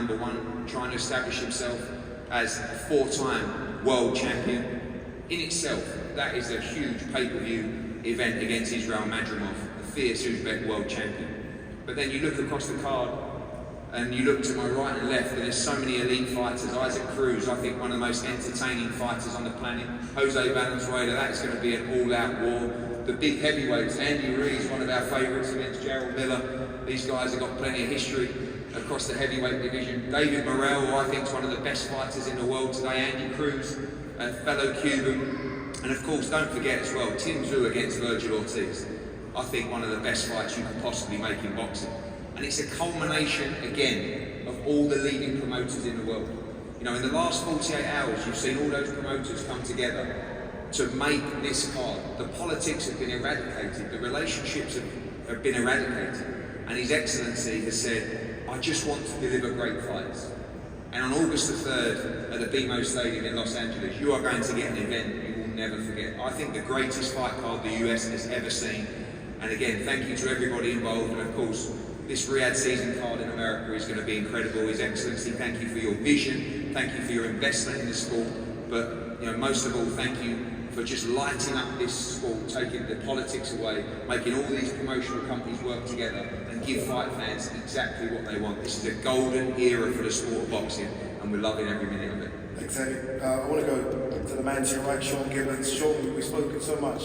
#1, trying to establish himself as a 4-time world champion. In itself, that is a huge pay-per-view event against Israel Madrimov, the fierce Uzbek world champion. But then you look across the card, and you look to my right and left, and there's so many elite fighters. Isaac Cruz, I think one of the most entertaining fighters on the planet. Rayo Valenzuela, that's going to be an all-out war. The big heavyweights, Andy Ruiz, one of our favourites against Gerald Miller. These guys have got plenty of history across the heavyweight division. David Morrell, who I think is one of the best fighters in the world today. Andy Cruz, a fellow Cuban. And of course, don't forget as well, Tim Tszyu against Virgil Ortiz. I think one of the best fights you could possibly make in boxing. And it's a culmination, again, of all the leading promoters in the world. You know, in the last 48 hours, you've seen all those promoters come together to make this card. The politics have been eradicated, the relationships have been eradicated. And His Excellency has said, I just want to deliver great fights. And on August the 3rd, at the BMO Stadium in Los Angeles, you are going to get an event you will never forget. I think the greatest fight card the US has ever seen. And again, thank you to everybody involved, and of course, this Riyadh season card in America is going to be incredible. His Excellency, thank you for your vision, thank you for your investment in the sport, but most of all, thank you for just lighting up this sport, taking the politics away, making all these promotional companies work together and give fight fans exactly what they want. This is a golden era for the sport of boxing, and we're loving every minute of it. Thanks, Andy. I want to go to the man to your right, Sean Gibbons. Sean, we've spoken so much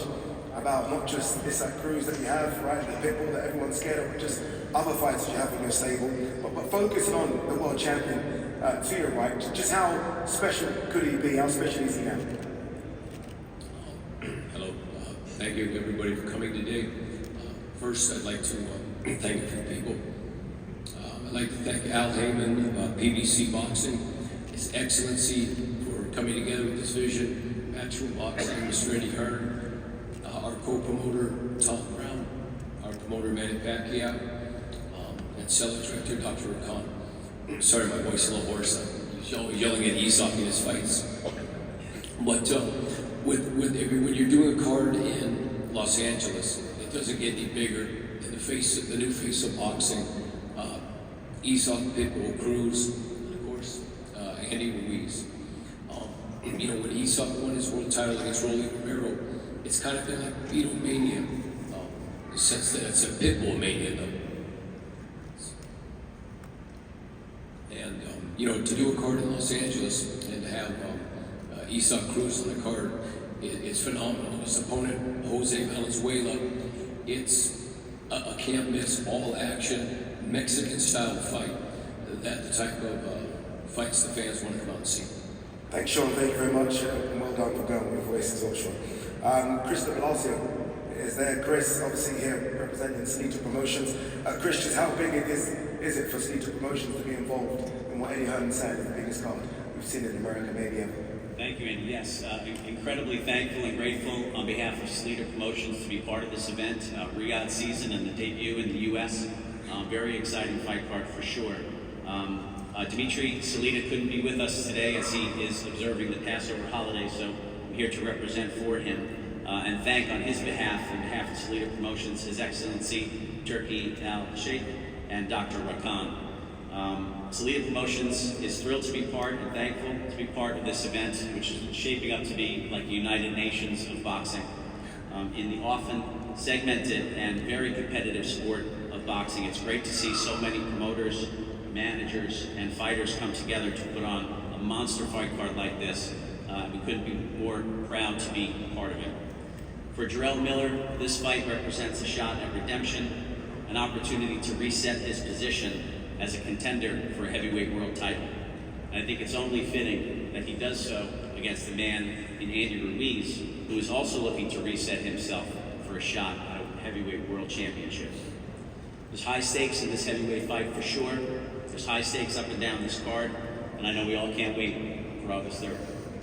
about not just Isaac Cruz that you have, right, the pitbull that everyone's scared of, but just other fighters you have in your stable. But focusing on the world champion to your right, just how special could he be? How special is he now? Hello. Thank you, everybody, for coming today. First, I'd like to thank a few people. I'd like to thank Al Heyman, PBC Boxing, His Excellency for coming together with this vision, Matchroom Boxing, Mr. Eddie Hearn, our co-promoter, Tom Brown, our promoter, Manny Pacquiao, and seller director, Dr. Khan. Sorry, my voice is a little hoarse. He's always yelling at Isak in his fights. But when you're doing a card in Los Angeles, it doesn't get any bigger than the new face of boxing. Isak, Pitbull, Cruz, and of course, Andy Ruiz. When Isak won his world title against Rolly Romero, it's kind of been like Beatlemania, in the sense that it's a Pitbull mania, though. And, to do a card in Los Angeles and to have Isak Cruz on the card, it's phenomenal. His opponent, Jose Valenzuela, it's a can't miss, all action, Mexican style fight. That's the type of fights the fans want to come out and see. Thanks, Sean. Thank you very much, and well done for going with voices also. Chris de Palacio is there. Chris, obviously here representing Salita Promotions. Chris, just how big is it for Salita Promotions to be involved in what Eddie Hearn said is the biggest card we've seen in America, maybe ever? Thank you, Andy. Yes, incredibly thankful and grateful on behalf of Salita Promotions to be part of this event, Riyadh season and the debut in the U.S. Very exciting fight card for sure. Dimitri Salita couldn't be with us today as he is observing the Passover holiday, so I'm here to represent for him and thank on his behalf, on behalf of Salita Promotions, His Excellency Turki Al-Sheikh and Dr. Rakan. Salita Promotions is thrilled to be part and thankful to be part of this event, which is shaping up to be like the United Nations of boxing. In the often segmented and very competitive sport of boxing, it's great to see so many promoters, managers, and fighters come together to put on a monster fight card like this. We couldn't be more proud to be part of it. For Jarrell Miller, this fight represents a shot at redemption, an opportunity to reset his position as a contender for a heavyweight world title. And I think it's only fitting that he does so against a man in Andy Ruiz, who is also looking to reset himself for a shot at a heavyweight world championship. There's high stakes in this heavyweight fight for sure. There's high stakes up and down this card, and I know we all can't wait for August 3rd.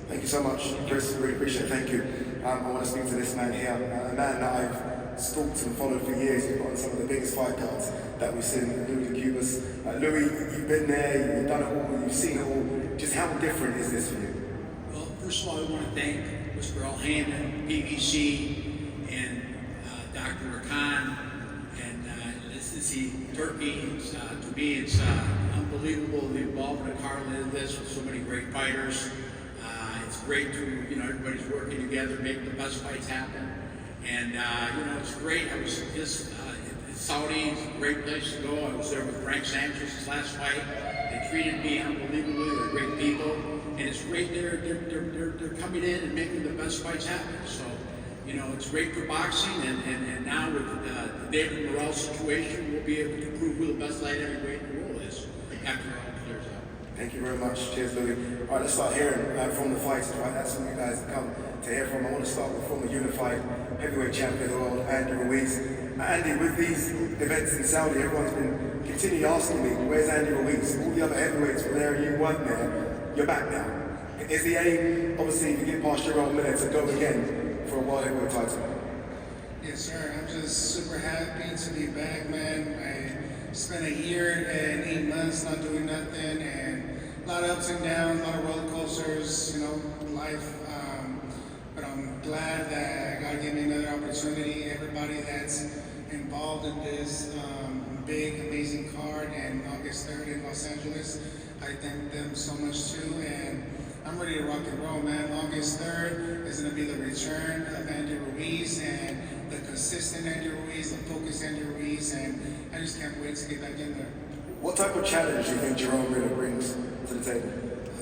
Thank you so much, Chris. Really appreciate it. Thank you. I want to speak to this man here, a man that I've stalked and followed for years. He's got on some of the biggest fight cards that we've seen, Louis Cubas. Louis, you've been there, you've done it all, you've seen it all. Just how different is this for you? Well, first of all, I want to thank Mr. Al Heyman, PBC, and Dr. Rakan. And this see Turkey. To me, it's unbelievable the involvement of Carl in this with so many great fighters. It's great to, everybody's working together, make the best fights happen. And, it's great. I was just in Saudi, it's a great place to go. I was there with Frank Sanchez's last fight. They treated me unbelievably. They're great people. And it's great they're coming in and making the best fights happen. So, it's great for boxing. And now with the David Morrell situation, we'll be able to prove who the best light heavyweight in the world is after it all clears out. Thank you very much. Cheers, Louis. All right, let's start hearing from the fighters, right? That's what you guys have come to hear from. I want to start with former unified heavyweight champion of the world, Andy Ruiz. Andy, with these events in Saudi, everyone's been continually asking me, where's Andy Ruiz? All the other heavyweights were there, you weren't there. You're back now. Is the aim, obviously, to get past your own minute to go again for a world heavyweight title? Yes, sir. I'm just super happy to be back, man. I spent a year and 8 months not doing nothing, and a lot of ups and downs, a lot of roller coasters, life. But I'm glad that God gave me another opportunity. Everybody that's involved in this big, amazing card and August 3rd in Los Angeles, I thank them so much too. And I'm ready to rock and roll, man. August 3rd is going to be the return of Andy Ruiz and the consistent Andy Ruiz, the focused Andy Ruiz, and I just can't wait to get back in there. What type of challenge do you think Jerome really brings to the table?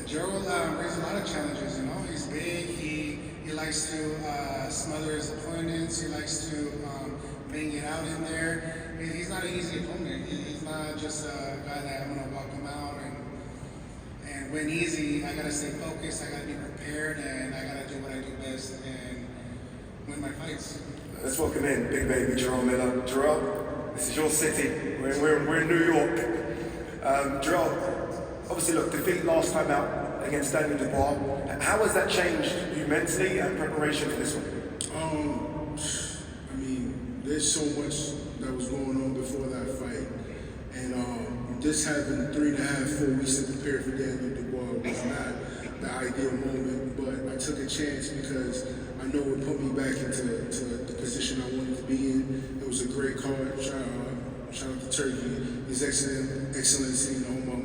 Gerald brings a lot of challenges, He's big. He likes to smother his opponents. He likes to bang it out in there. He's not an easy opponent. He's not just a guy that I'm going to walk him out and win easy. I got to stay focused. I got to be prepared, and I got to do what I do best and win my fights. Let's welcome in big baby Jerome Miller. Jerome, this is your city. We're in New York. Jerome, obviously, look, defeat last time out against Daniel Dubois. How has that changed you mentally and preparation for this one? There's so much that was going on before that fight, and just having 3.5, 4 weeks to prepare for Daniel Dubois was not the ideal moment. But I took a chance because I know it put me back into the position I wanted to be in. It was a great card. Shout out to Turkey, His Excellency,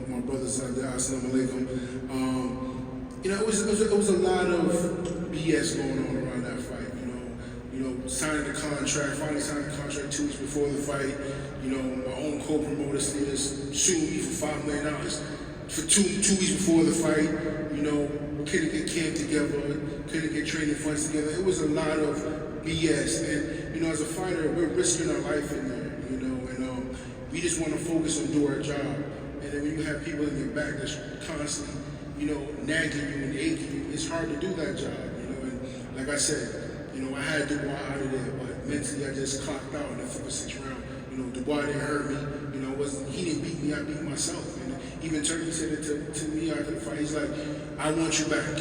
my brothers out there, assalamu alaikum. It was a lot of BS going on around that fight. Signing the contract, finally signing the contract 2 weeks before the fight. My own co-promoter just sued me for $5 million for two weeks before the fight. Couldn't get camp together, couldn't get training fights together. It was a lot of BS, and as a fighter, we're risking our life in there. And we just want to focus on doing our job. And then when you have people in your back that's constantly, nagging you and aching you, it's hard to do that job. And like I said, I had Dubois out of there, but mentally I just clocked out in the 5th or 6th round. Dubois didn't hurt me. He didn't beat me. I beat myself. And even Turkey said it to me after the fight. He's like, I want you back.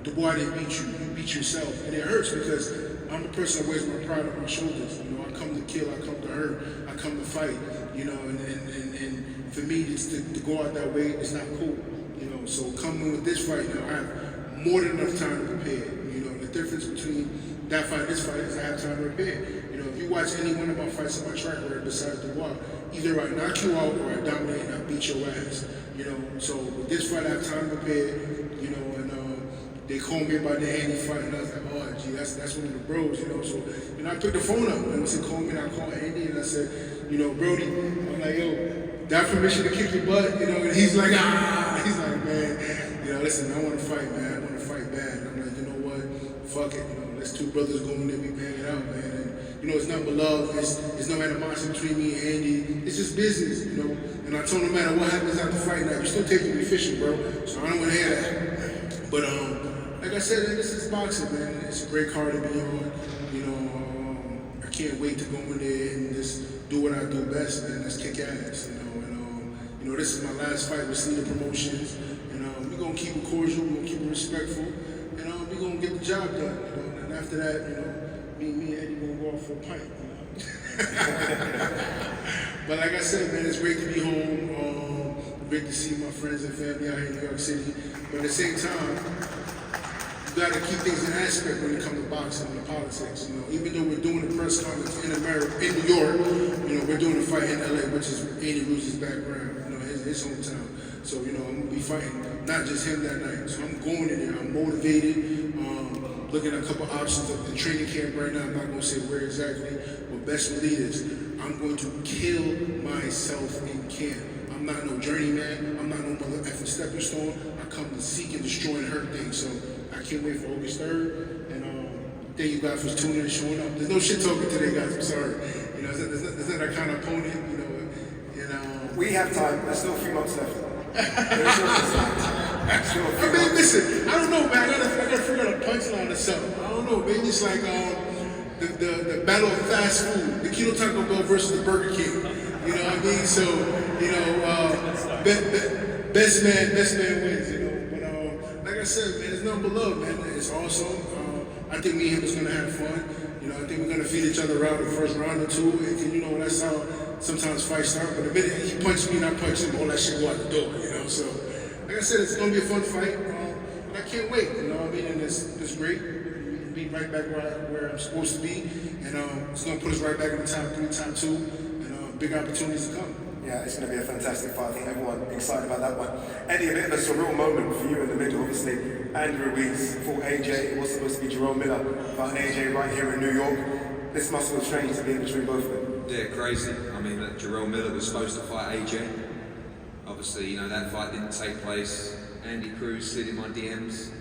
Dubois didn't beat you. You beat yourself, and it hurts because I'm the person that wears my pride on my shoulders. I come to kill. I come to hurt. I come to fight. And for me, just to go out that way, it's not cool. So coming with this fight, I have more than enough time to prepare. The difference between that fight and this fight is I have time to prepare. If you watch any one of my fights on my track record besides Dubois, either I knock you out or I dominate and I beat your ass. So with this fight I have time to prepare, and they called me about the Andy fight and I was like, oh gee, that's one of the bros, So I picked the phone up and I said, call me, and I called Andy and I said, Brody, I'm like, yo, got permission to kick your butt, and he's like, he's like, man, listen, I want to fight, man. I want to fight bad. And I'm like, you know what? Fuck it. Let's 2 brothers go in there, we bang it out, man. And it's nothing but love. There's no animosity between me and Andy. It's just business, And I told him, no matter what happens after the fight, now you're still taking me fishing, bro. So I don't want to hear that. But like I said, this is boxing, man. It's a great card to be on. I can't wait to go in there and just do what I do best, man. Let's kick ass, And this is my last fight with Sleater Promotions, and we're gonna keep it cordial, we're gonna keep it respectful, and we're gonna get the job done. And after that, me and Eddie gonna go off for a pint. But like I said, man, it's great to be home. Great to see my friends and family out here in New York City. But at the same time, you got to keep things in aspect when it comes to boxing and politics. You know, even though we're doing the press conference in America, in New York, you know, we're doing a fight in LA, which is Andy Ruiz's background, you know, his hometown. So, you know, I'm gonna be fighting not just him that night. So I'm going in there. I'm motivated. Looking at a couple options of the training camp right now. I'm not gonna say where exactly, but best believe this, I'm going to kill myself in camp. I'm not no journeyman. I'm not no mother effing stepping stone. I come to seek and destroy and hurt things. So I can't wait for August 3rd. And thank you guys for tuning in and showing up. There's no shit talking today, guys. I'm sorry. You know, there's not that kind of opponent. You know. We have time. There's still 3 months left. I mean, listen, I don't know, man. I gotta figure out a punchline or something. I don't know. Maybe it's like the battle of fast food, the Kilo Taco Bell versus the Burger King. You know what I mean? So, you know, best man wins. You know, but like I said, man, it's nothing but love, man. It's awesome. I think me and him is gonna have fun. You know, I think we're gonna feed each other out the first round or two, and you know that's how sometimes fights start. But the minute he punched me and I punched him, all that shit go out the door. You know, so like I said, it's gonna be a fun fight, and I can't wait. You know what I mean? And it's great. Be right back where I'm supposed to be, and it's gonna put us right back in the top 3, top 2, and big opportunities to come. Yeah, it's going to be a fantastic fight. I think everyone excited about that one. Eddie, a bit of a surreal moment for you in the middle. Obviously, Andy Ruiz fought AJ. It was supposed to be Jerome Miller, but an AJ right here in New York. This must feel strange to be in between both of them. Yeah, crazy. I mean, Jerome Miller was supposed to fight AJ. Obviously, you know, that fight didn't take place. Andy Cruz slid in my DMs.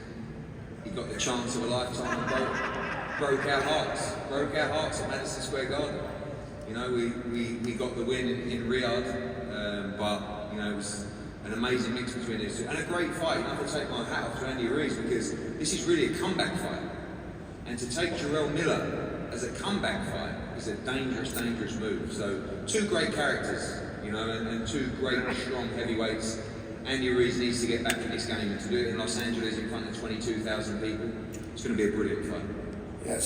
He got the chance of a lifetime and broke our hearts at Madison Square Garden. You know, we got the win in Riyadh, but, you know, it was an amazing mix between these two. And a great fight. I have to take my hat off to Andy Ruiz because this is really a comeback fight. And to take Jerome Miller as a comeback fight is a dangerous, dangerous move. So, two great characters, you know, and two great, strong heavyweights. Andy Ruiz needs to get back in this game, and to do it in Los Angeles in front of 22,000 people, it's going to be a brilliant fight. Yeah.